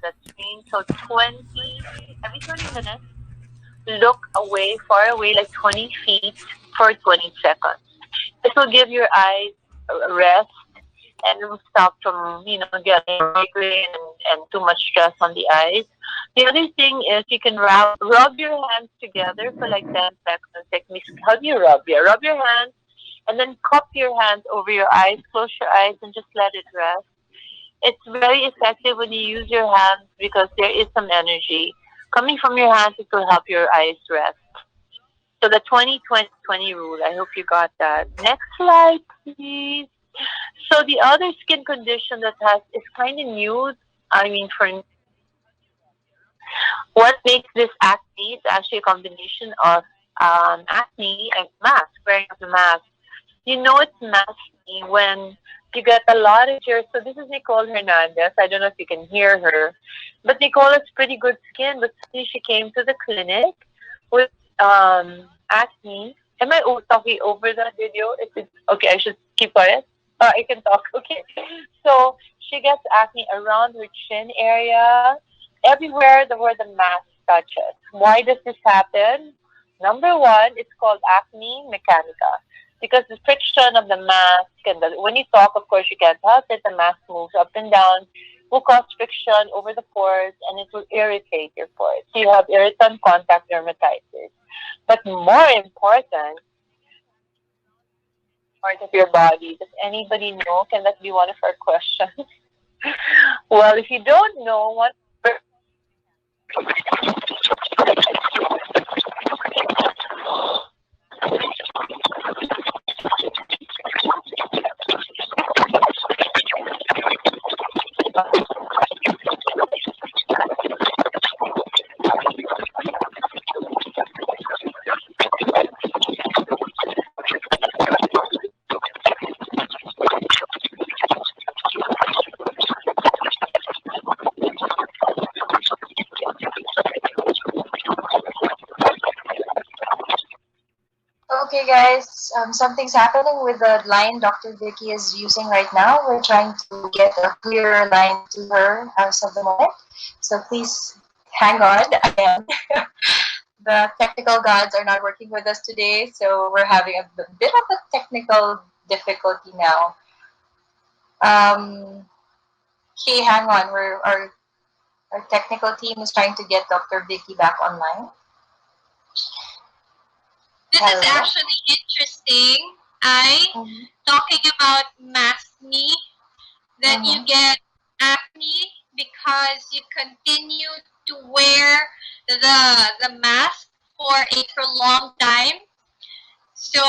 the screen. So 20, every 20 minutes, look away, far away, like 20 feet for 20 seconds. This will give your eyes a rest and will stop from, getting migraine and too much stress on the eyes. The other thing is you can rub your hands together for like 10 seconds. Like, how do you rub? Yeah, rub your hands and then cup your hands over your eyes, close your eyes, and just let it rest. It's very effective when you use your hands because there is some energy coming from your hands. It will help your eyes rest. So the 20-20-20 rule. I hope you got that. Next slide, please. So the other skin condition that has is kind of new. I mean, for what makes this acne? It's actually a combination of acne and mask, wearing of the mask. You know it's nasty when you get a lot of your. So this is Nicole Hernandez. I don't know if you can hear her, but Nicole has pretty good skin. But suddenly she came to the clinic with acne. Am I talking over that video? Is it okay? I should keep quiet. I can talk. Okay. So she gets acne around her chin area, everywhere where the mask touches. Why does this happen? Number one, it's called acne mechanica because the friction of the mask and when you talk, of course, you can't help it. The mask moves up and down, will cause friction over the pores, and it will irritate your pores. So you have irritant contact dermatitis. But more important, part of your body. Does anybody know? Can that be one of our questions? Well, if you don't know, one Okay, guys, something's happening with the line Dr. Vicki is using right now. We're trying to get a clearer line to her as of the moment. So please hang on. Again, the technical gods are not working with us today, so we're having a bit of a technical difficulty now. Okay, hang on. Our technical team is trying to get Dr. Vicki back online. This is actually interesting. Talking about maskne, that you get acne because you continue to wear the mask for a prolonged time. So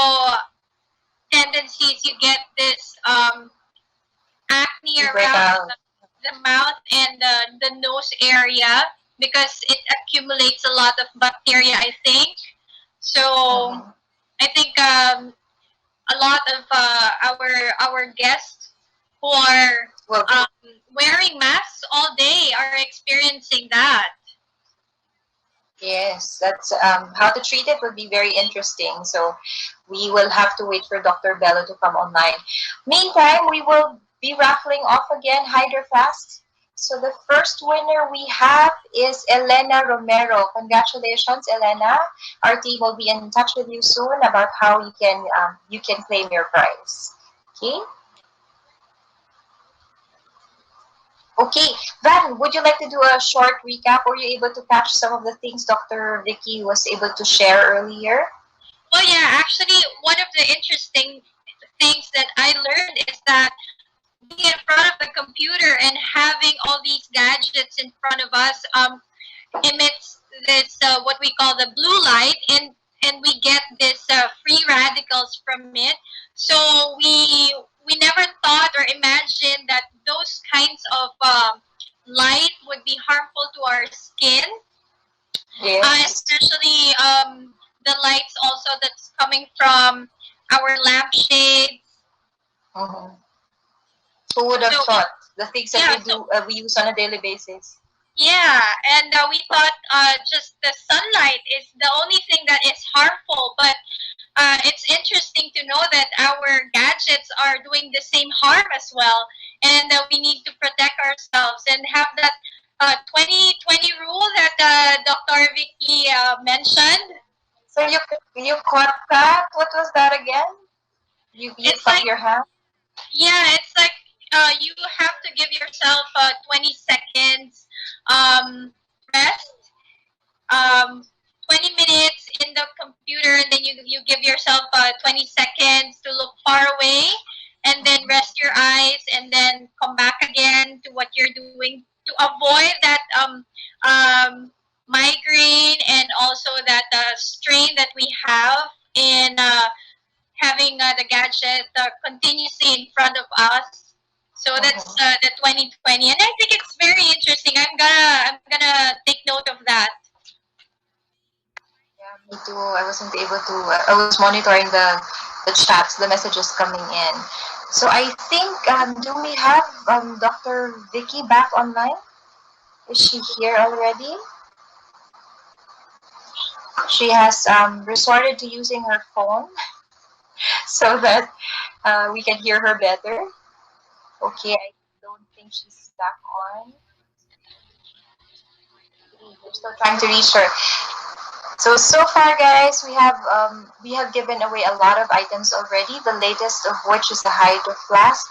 tendencies, you get this acne around the mouth and the nose area because it accumulates a lot of bacteria, I think. So I think a lot of our guests who are wearing masks all day are experiencing that. Yes, that's how to treat it would be very interesting. So we will have to wait for Dr. Belo to come online. Meantime, we will be raffling off again Hydra Fast. So the first winner we have is Elena Romero. Congratulations, Elena. Our team will be in touch with you soon about how you can claim your prize. Okay. Okay, Van, would you like to do a short recap? Were you able to catch some of the things Dr. Vicki was able to share earlier? Well, yeah, actually, one of the interesting things that I learned is that being in front of the computer and having all these gadgets in front of us emits this what we call the blue light, and we get this free radicals from it. So we never thought or imagined that those kinds of light would be harmful to our skin. Yes. Especially the lights also that's coming from our lampshades. Who would have thought the things that we use on a daily basis? Yeah, and we thought just the sunlight is the only thing that is harmful, but it's interesting to know that our gadgets are doing the same harm as well, and we need to protect ourselves and have that 2020 rule that Dr. Vicki mentioned. So you caught that? What was that again? You It's cut like, your hand? yeah, it's like you have to give yourself 20 seconds rest, 20 minutes in the computer, and then you give yourself 20 seconds to look far away, and then rest your eyes, and then come back again to what you're doing to avoid that migraine, and also that strain that we have in having the gadget continuously in front of us. So that's the 2020, and I think it's very interesting. I'm gonna take note of that. Yeah, me too. I wasn't able to. I was monitoring the chats, the messages coming in. So I think do we have Dr. Vicky back online? Is she here already? She has resorted to using her phone so that we can hear her better. Okay, I don't think she's back on. We're still trying to reach her. So far, guys, we have given away a lot of items already. The latest of which is the Hydra Flask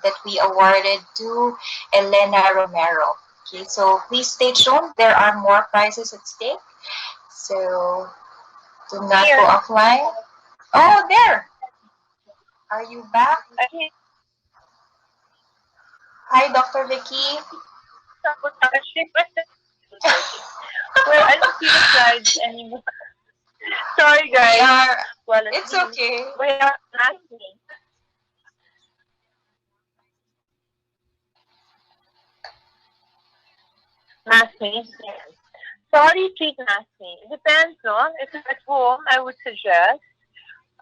that we awarded to Elena Romero. Okay, so please stay tuned. There are more prizes at stake. So do not Here. go offline. Oh, there. Are you back? Okay. Hi, Dr. Vicky. Well, I don't see the slides anymore. Sorry, We guys. are. Well, It's okay. we are asking. Mask me. Sorry, treat mask me. It depends, no? If you're at home, I would suggest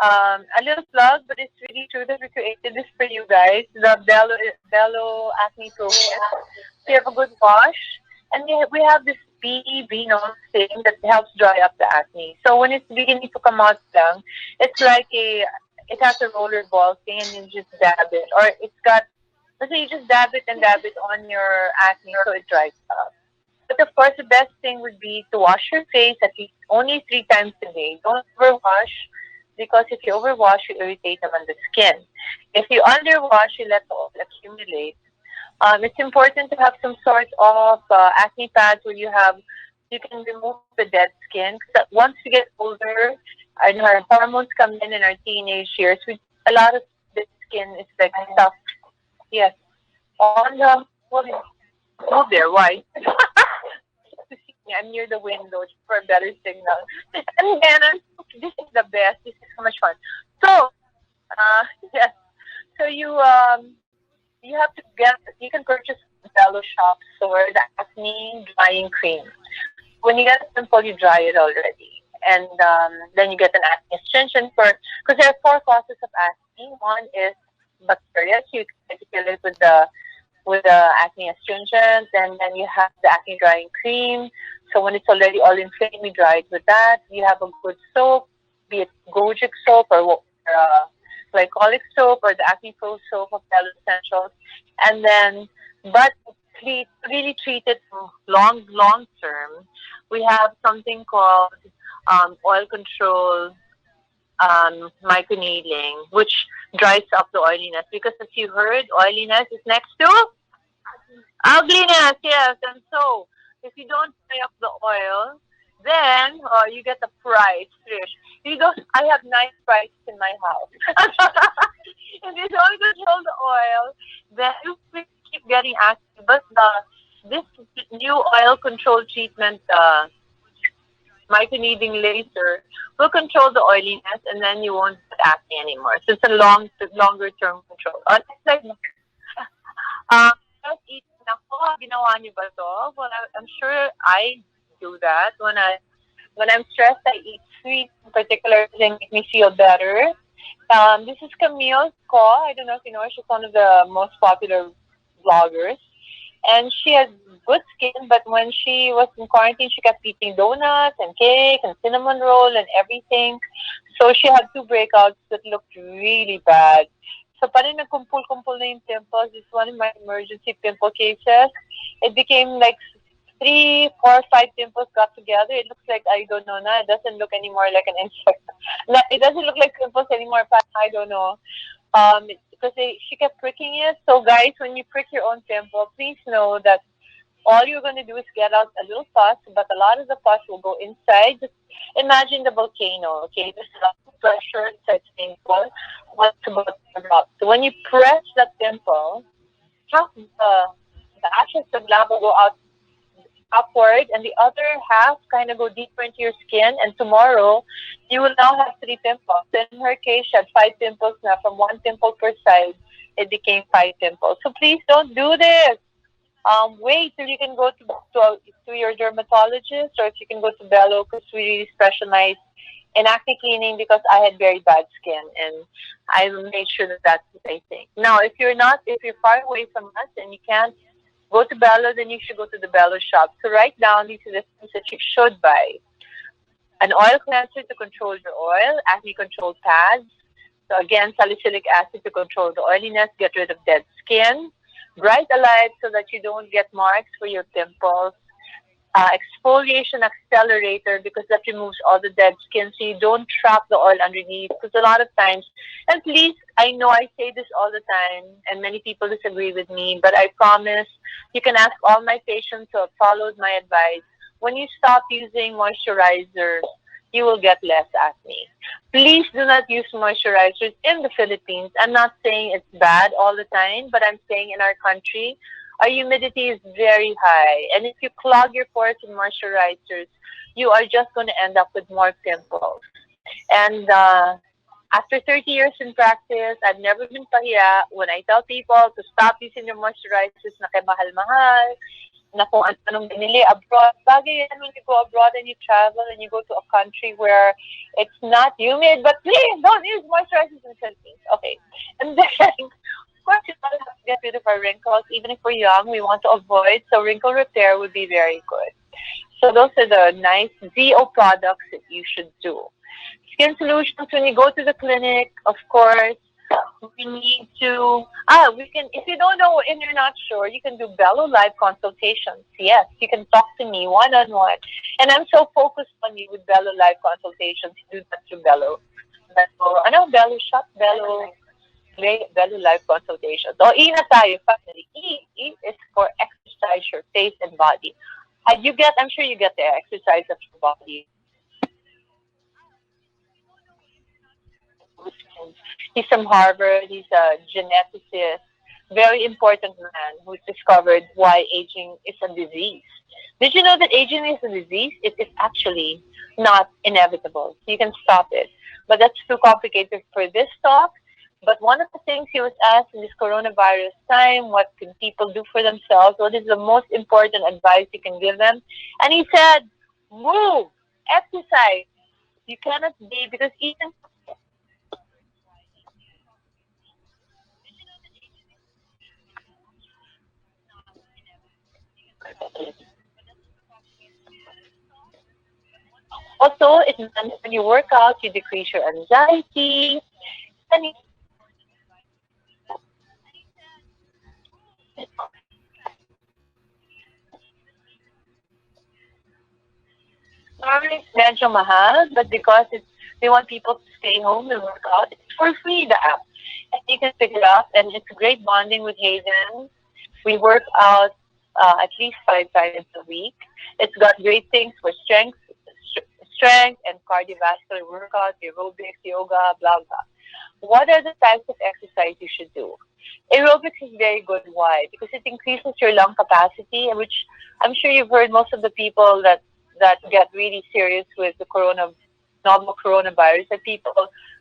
a little plug, but it's really true that we created this for you guys. The Belo Acne Toolkit. So you have a good wash, and we have this BB thing that helps dry up the acne. So when it's beginning to come out lang, it's like it has a roller ball thing, and you just dab it, or it's got. So you just dab it and dab it on your acne so it dries up. But of course, the best thing would be to wash your face at least only 3 times a day. Don't overwash because if you overwash, you irritate them on the skin. If you underwash, you let the oil accumulate. It's important to have some sort of acne pads where you can remove the dead skin. 'Cause once we get older and our hormones come in our teenage years, a lot of the skin is like stuff. Yes, on the move there. Why? I'm near the window for a better signal. And then this is the best. This is so much fun. So, yes. So you have to you can purchase Belo shops or the acne drying cream. When you get a pimple, you dry it already, and then you get an acne astringent because there are 4 causes of acne. One is bacteria, so you try to kill it with the acne astringent, and then you have the acne drying cream. So when it's already all inflamed, we dry it with that. You have a good soap, be it Gojic soap or glycolic soap or the acne pro soap of Belo Essentials, and then but really treat it long term. We have something called oil control microneedling, which dries up the oiliness. Because as you heard, oiliness is next to ugliness. Yes, and so if you don't dry up the oil, then you get the price, Trish. You don't. I have 9 prices in my house. If you don't control the oil, then you will keep getting acne. But this new oil control treatment, microneedling laser, will control the oiliness, and then you won't get acne anymore. So it's a longer term control. It's like just eating ako, ginawa niyo ba to? Well, I'm sure I do that when I'm stressed. I eat sweet, in particular, they make me feel better. This is Camille's call. I don't know if you know her. She's one of the most popular vloggers. And she has good skin, but when she was in quarantine, she kept eating donuts and cake and cinnamon roll and everything. So she had 2 breakouts that looked really bad. So parang nagkumpul-kumpul na yung pimples. This is one of my emergency pimple cases. It became like three, four, five pimples got together. It looks like I don't know now. It doesn't look anymore like an insect. It doesn't look like pimples anymore. But I don't know. Because she kept pricking it. So guys, when you prick your own pimple, please know that all you're going to do is get out a little pus, but a lot of the pus will go inside. Just imagine the volcano. Okay, there's a lot of pressure inside the pimple. What's about to erupt? So when you press that pimple, half the ashes of lava go out upward and the other half kind of go deeper into your skin, and tomorrow you will now have three pimples. So in her case, she had five pimples now. From one pimple per side, it became five pimples. So please don't do this. Wait till you can go to your dermatologist, or if you can go to Belo, because we really specialize in acne cleaning, because I had very bad skin and I made sure that that's what I think. Now, if you're far away from us and you can't go to Belo, then you should go to the Belo shop. So write down these are the things that you should buy: an oil cleanser to control your oil, acne control pads. So again, salicylic acid to control the oiliness, get rid of dead skin. Bright alive so that you don't get marks for your pimples. Exfoliation accelerator, because that removes all the dead skin so you don't trap the oil underneath. Because a lot of times, and please, I know I say this all the time and many people disagree with me, but I promise you can ask all my patients who have followed my advice. When you stop using moisturizers, you will get less acne. Please do not use moisturizers in the Philippines. I'm not saying it's bad all the time, but I'm saying in our country, our humidity is very high. And if you clog your pores with moisturizers, you are just going to end up with more pimples. And after 30 years in practice, I've never been pahiya when I tell people to stop using their moisturizers na kay mahal-mahal, na kung anong binili abroad. Bagay yan when you go abroad and you travel and you go to a country where it's not humid, but please don't use moisturizers in the Philippines. Okay. And then, of course, you don't have to get rid of our wrinkles. Even if we're young, we want to avoid. So wrinkle repair would be very good. So those are the nice ZO products that you should do. Skin solutions, when you go to the clinic, of course, we need to, we can, if you don't know and you're not sure, you can do Belo live consultations. Yes, you can talk to me one-on-one. And I'm so focused on you with Belo live consultations. You do that through Belo. Belo shop, Belo live consultations. O, E na tayo, finally. E is for exercise your face and body. I'm sure you get the exercise of your body. He's from Harvard. He's a geneticist, very important man who's discovered why aging is a disease. Did you know that aging is a disease? It is actually not inevitable. You can stop it. But that's too complicated for this talk. But one of the things he was asked in this coronavirus time, what can people do for themselves? What is the most important advice you can give them? And he said, move, exercise. You cannot be, because even also, it means when you work out, you decrease your anxiety. And normally it's medyo mahal, but because they want people to stay home and work out, it's for free, the app. And you can pick it up, and it's great bonding with Hayden. We work out at least 5 times a week. It's got great things for strength and cardiovascular workout, aerobics, yoga, blah, blah. What are the types of exercise you should do? Aerobics is very good. Why? Because it increases your lung capacity, which I'm sure you've heard most of the people that get really serious with the novel coronavirus are people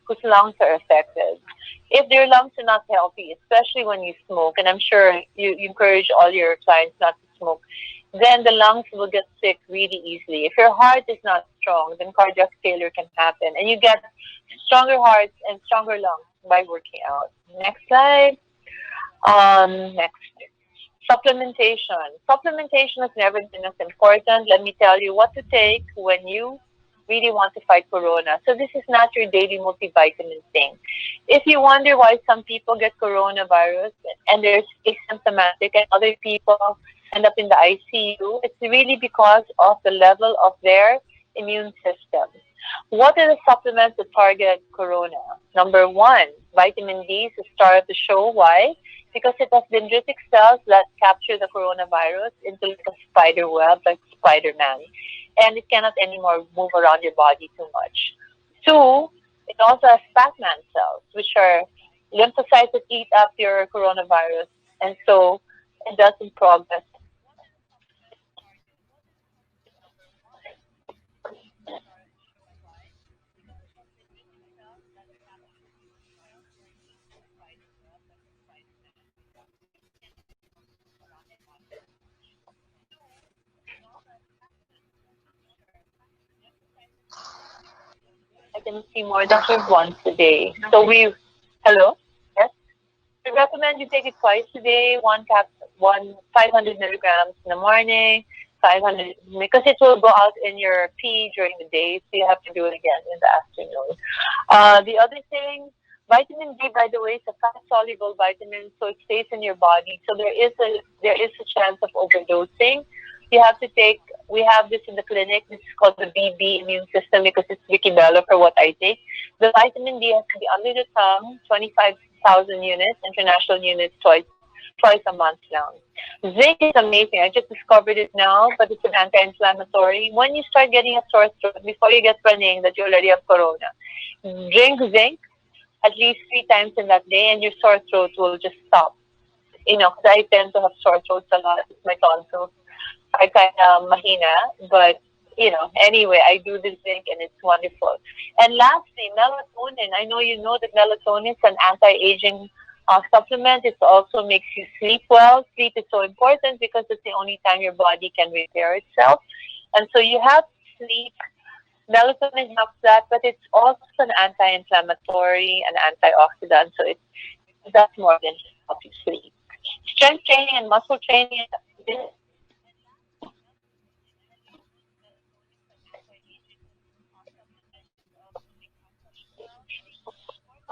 whose lungs are affected. If their lungs are not healthy, especially when you smoke, and I'm sure you encourage all your clients not to smoke, then the lungs will get sick really easily. If your heart is not strong, then cardiac failure can happen. And you get stronger hearts and stronger lungs by working out. Next slide. Next. Supplementation. Supplementation has never been as important. Let me tell you what to take when you really want to fight corona. So this is not your daily multivitamin thing. If you wonder why some people get coronavirus and they're asymptomatic and other people end up in the ICU, it's really because of the level of their immune system. What are the supplements that target corona? Number one, vitamin D is the star of the show. Why? Because it has dendritic cells that capture the coronavirus into like a spider web, like Spider-Man. And it cannot anymore move around your body too much. Two, it also has Pac-Man cells, which are lymphocytes that eat up your coronavirus. And so it doesn't progress. I can see more than once a day. So hello? Yes? We recommend you take it twice a day, one 500 milligrams in the morning, 500, because it will go out in your pee during the day, so you have to do it again in the afternoon. The other thing, vitamin D, by the way, is a fat soluble vitamin, so it stays in your body. So there is a chance of overdosing. You have to take. We have this in the clinic. This is called the BB immune system because it's Vicki Belo for what I take. The vitamin D has to be under the tongue, 25,000 units, international units, twice a month now. Zinc is amazing. I just discovered it now, but it's an anti-inflammatory. When you start getting a sore throat, before you get running that you already have corona, drink zinc at least 3 times in that day, and your sore throat will just stop. Because I tend to have sore throats a lot. It's my tonsils. I kind of mahina, but anyway, I do the zinc and it's wonderful. And lastly, melatonin. I know you know that melatonin is an anti-aging supplement. It also makes you sleep well. Sleep is so important because it's the only time your body can repair itself. And so you have to sleep. Melatonin helps that, but it's also an anti-inflammatory and antioxidant. So it does more than just help you sleep. Strength training and muscle training.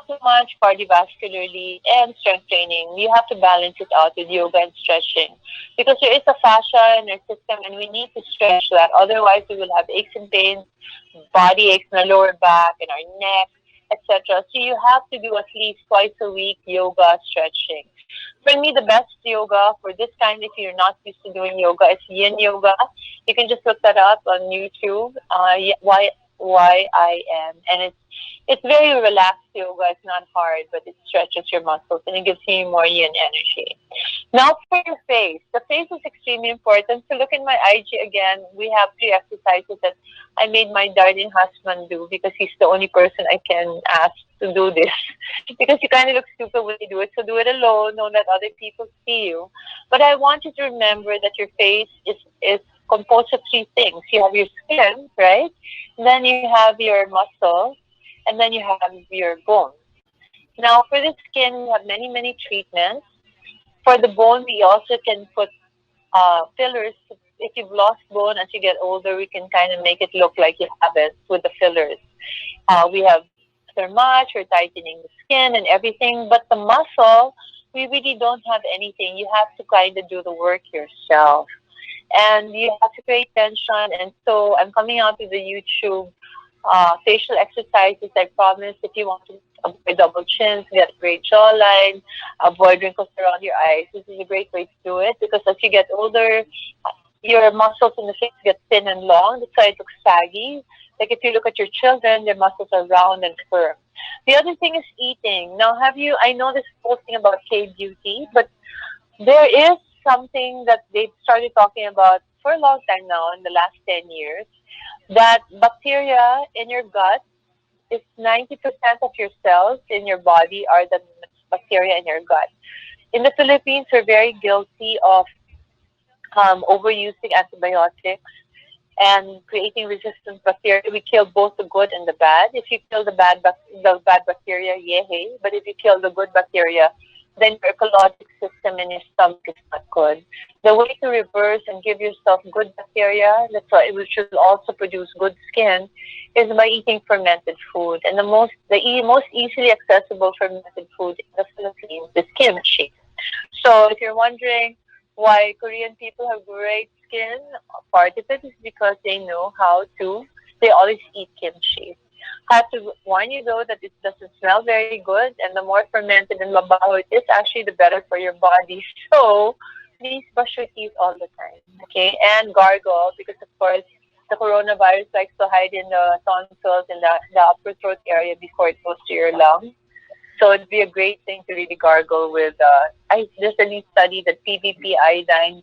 So much cardiovascularly and strength training. You have to balance it out with yoga and stretching because there is a fascia in our system and we need to stretch that. Otherwise, we will have aches and pains, body aches in our lower back and our neck, etc. So you have to do at least twice a week yoga, stretching. For me, the best yoga for this kind, if you're not used to doing yoga, is yin yoga. You can just look that up on YouTube. YIN, and it's very relaxed yoga. It's not hard, but it stretches your muscles and it gives you more yin energy. Now for your face. The face is extremely important. So look in my IG again. We have 3 exercises that I made my darling husband do because he's the only person I can ask to do this. Because you kind of look stupid when you do it. So do it alone. Don't let other people see you. But I want you to remember that your face is composed of 3 things. You have your skin, right? And then you have your muscle, and then you have your bone. Now, for the skin, we have many, many treatments. For the bone, we also can put fillers. If you've lost bone as you get older, we can kind of make it look like you have it with the fillers. We have thermage for tightening the skin and everything, but the muscle, we really don't have anything. You have to kind of do the work yourself. And you have to create tension. And so I'm coming out with the YouTube facial exercises. I promise if you want to avoid double chins, get a great jawline, avoid wrinkles around your eyes, this is a great way to do it because as you get older, your muscles in the face get thin and long. That's why it looks saggy. Like if you look at your children, their muscles are round and firm. The other thing is eating. Now, I know this whole thing about K-beauty, but there is something that they've started talking about for a long time now in the last 10 years, that bacteria in your gut is 90% of your cells in your body are the bacteria in your gut. In the Philippines, we're very guilty of overusing antibiotics and creating resistant bacteria. We kill both the good and the bad. If you kill the bad bacteria, yay! But if you kill the good bacteria, then your ecologic system in your stomach is not good. The way to reverse and give yourself good bacteria, which will also produce good skin, is by eating fermented food. And the most easily accessible fermented food in the Philippines is kimchi. So if you're wondering, Why Korean people have great skin? Part of it is because they know how to. They always eat kimchi. I have to warn you though that it doesn't smell very good, and the more fermented and mabaho it is, actually the better for your body. So please brush your teeth all the time, okay? And gargle because of course the coronavirus likes to hide in the tonsils and the upper throat area before it goes to your lungs. So it'd be a great thing to really gargle with. There's a new study that PVP iodine,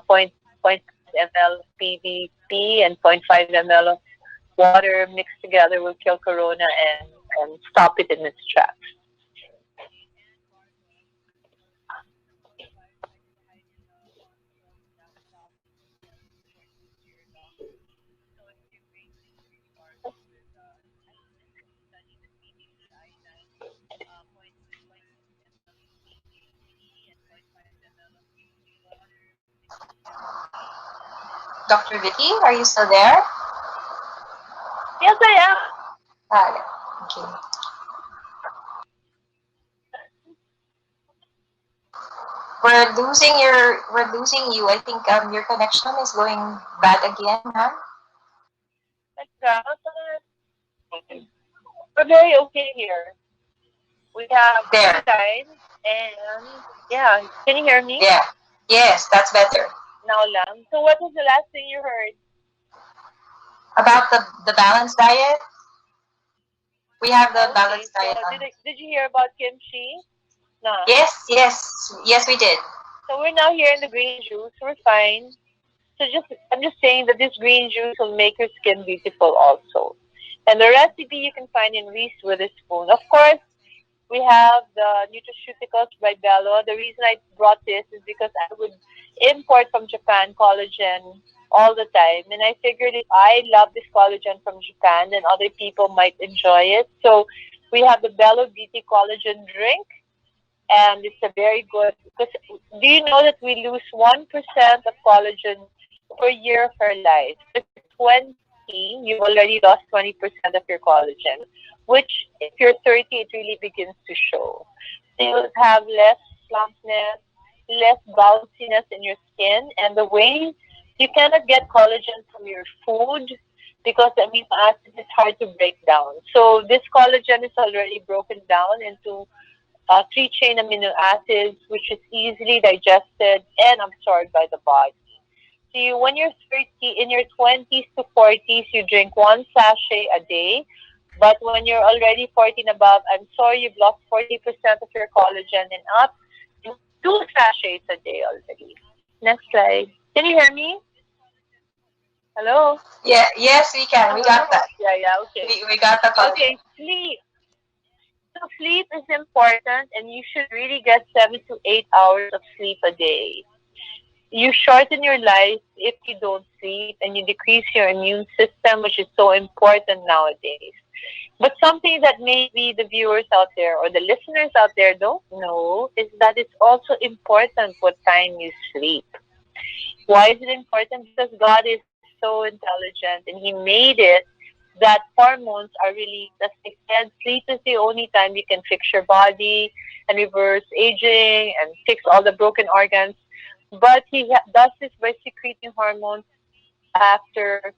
point 0.5 ml PVP and point 0.5 ml of water mixed together will kill corona and stop it in its tracks. Dr. Vicky, are you still there? Yes, I am. Ah, yeah. Okay. We're losing you. I think your connection is going bad again, huh? We're very okay here. We have There. three lines, and yeah, can you hear me Yeah. Yes, that's better. now, Lam? So, what was the last thing you heard? About the balanced diet, we have the Okay, balanced so diet on. did you hear about kimchi? No. Yes, yes, yes, we did. So we're now here in the green juice. We're fine. So I'm just saying that this green juice will make your skin beautiful also. And the recipe you can find in Reese Witherspoon. Of course, we have the nutraceuticals by Belo. The reason I brought this is because I would import from Japan collagen all the time. And I figured if I love this collagen from Japan, then other people might enjoy it. So we have the Belo Beauty Collagen drink, and it's a very good because do you know that we lose 1% of collagen per year of our life? If you're 20, you've already lost 20% of your collagen, which if you're 30, it really begins to show. So you'll have less plumpness, less bounciness in your skin, and the way you cannot get collagen from your food because amino acid is hard to break down. So this collagen is already broken down into three chain amino acids, which is easily digested and absorbed by the body. So when you're 30, in your 20s to 40s, you drink one sachet a day. But when you're already 40 and above, I'm sorry, you've lost 40% of your collagen and up to two sachets a day already. Next slide. Can you hear me? Hello? Yeah, yes, we can. We got that. Yeah, yeah, okay. We got the Okay, collagen. sleep. So sleep is important and you should really get 7 to 8 hours of sleep a day. You shorten your life if you don't sleep and you decrease your immune system, which is so important nowadays. But something that maybe the viewers out there or the listeners out there don't know is that it's also important what time you sleep. Why is it important? Because God is so intelligent and He made it that hormones are released. As I said, sleep is the only time you can fix your body and reverse aging and fix all the broken organs. But does this by secreting hormones after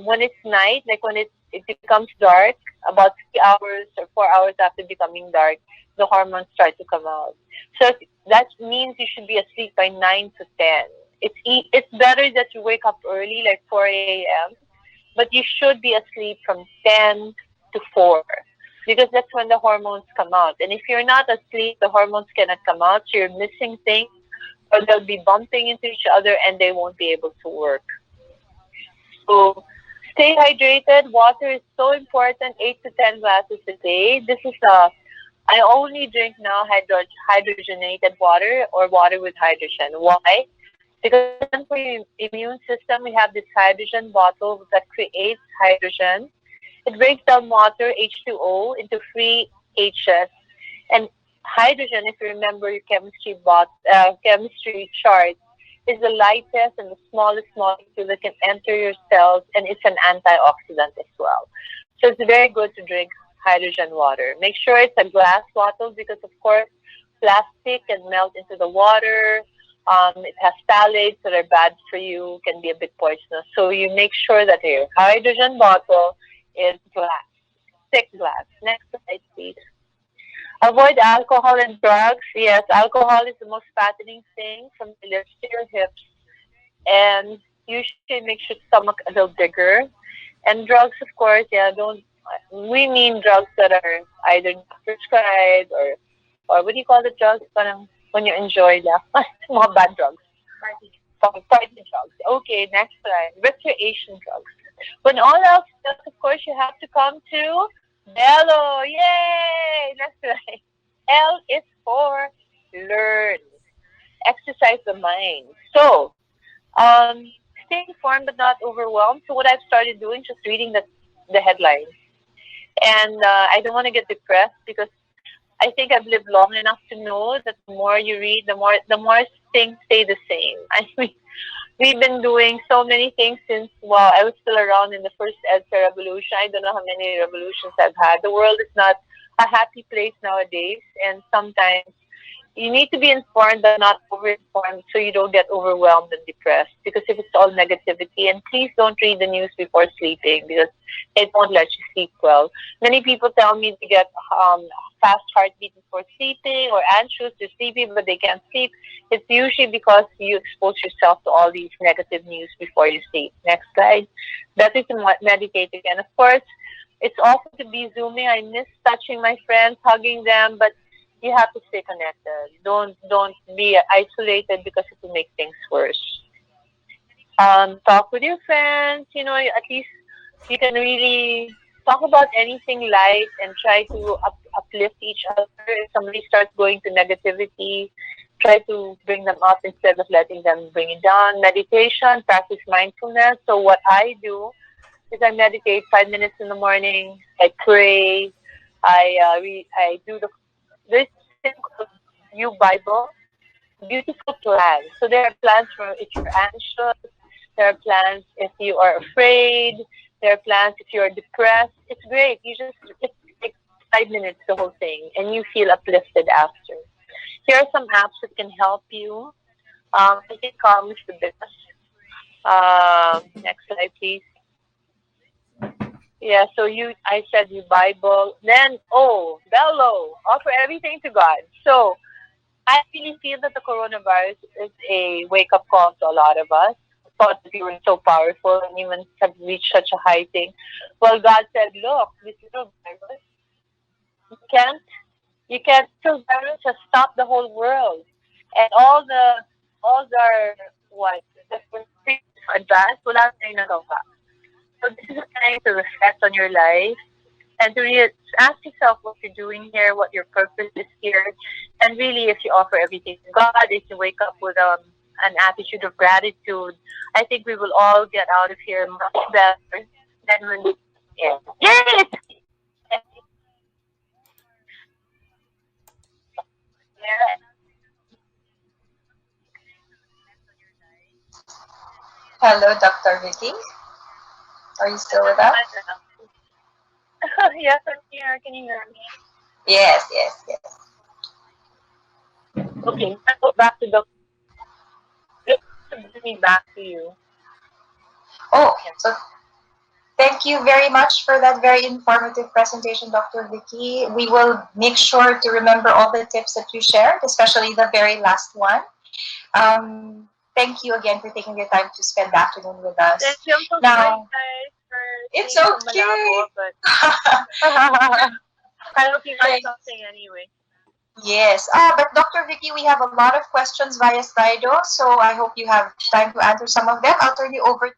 when it's night, like when it becomes dark, about 3 hours or 4 hours after becoming dark, the hormones start to come out. So that means you should be asleep by 9 to 10. It's better that you wake up early, like 4 a.m., but you should be asleep from 10 to 4 because that's when the hormones come out. And if you're not asleep, the hormones cannot come out, so you're missing things or they'll be bumping into each other and they won't be able to work. So stay hydrated. Water is so important. 8 to 10 glasses a day. I only drink now hydrogenated water or water with hydrogen. Why? Because again, for your immune system, we have this hydrogen bottle that creates hydrogen. It breaks down water H2O into free H's, and hydrogen, if you remember your chemistry chart, is the lightest and the smallest molecule that can enter your cells, and it's an antioxidant as well. So it's very good to drink hydrogen water. Make sure it's a glass bottle because, of course, plastic can melt into the water. It has phthalates that are bad for you, can be a bit poisonous. So you make sure that your hydrogen bottle is glass, thick glass. Next slide, please. Avoid alcohol and drugs. Yes, alcohol is the most fattening thing from the lips to your hips, and usually makes your stomach a little bigger. And drugs, of course, yeah, don't. We mean drugs that are either not prescribed or what do you call the drugs? Parang when you enjoy them, mga bad drugs. Party drugs. Okay, next slide. Recreation drugs. When all else fails, of course, you have to come to Belo. Yay! Next slide. L is for learn. Exercise the mind. So, stay informed but not overwhelmed. So what I've started doing, just reading the headlines. And I don't want to get depressed because I think I've lived long enough to know that the more you read, the more things stay the same. I mean, we've been doing so many things since, well, I was still around in the first EDSA revolution. I don't know how many revolutions I've had. The world is not a happy place nowadays, and sometimes you need to be informed but not over-informed so you don't get overwhelmed and depressed, because if it's all negativity, and please don't read the news before sleeping because it won't let you sleep well. Many people tell me they get fast heartbeat before sleeping or anxious, they're sleepy but they can't sleep. It's usually because you expose yourself to all these negative news before you sleep. Next slide. Better to meditate again. Of course, it's awful to be zooming. I miss touching my friends, hugging them, but you have to stay connected. Don't be isolated because it will make things worse. Talk with your friends. You know, at least you can really talk about anything light and try to uplift each other. If somebody starts going to negativity, try to bring them up instead of letting them bring it down. Meditation, practice mindfulness. So what I do is I meditate 5 minutes in the morning. I pray. I do this thing called New Bible, beautiful plans. So there are plans for if you're anxious, there are plans if you are afraid, there are plans if you're depressed. It's great. It takes 5 minutes, the whole thing, and you feel uplifted after. Here are some apps that can help you. I think Calm is the best. Next slide, please. Yeah, so I said you Bible. Then, Belo, offer everything to God. So, I really feel that the coronavirus is a wake-up call to a lot of us. Thought that we were so powerful and even have reached such a high thing. Well, God said, look, this little virus, you can't, this virus has stopped the whole world. And all the, what, the advanced, wala tayong nagawa. So this is a time to reflect on your life and to really ask yourself what you're doing here, what your purpose is here, and really if you offer everything to God, if you wake up with an attitude of gratitude, I think we will all get out of here much better than when we came in. Yay! Hello, Dr. Vicki. Are you still with us? Yes, I'm here. Can you hear me? Yes, yes, yes. Okay, let's go back to the. Let's bring me back to you. Oh, so thank you very much for that very informative presentation, Dr. Vicki. We will make sure to remember all the tips that you shared, especially the very last one. Thank you again for taking the time to spend the afternoon with us. Thank you. I'm so Now, sorry, guys, for it's being so okay. malabo, but I hope you got something anyway. Yes. But Dr. Vicki, we have a lot of questions via Slido, so I hope you have time to answer some of them. I'll turn you over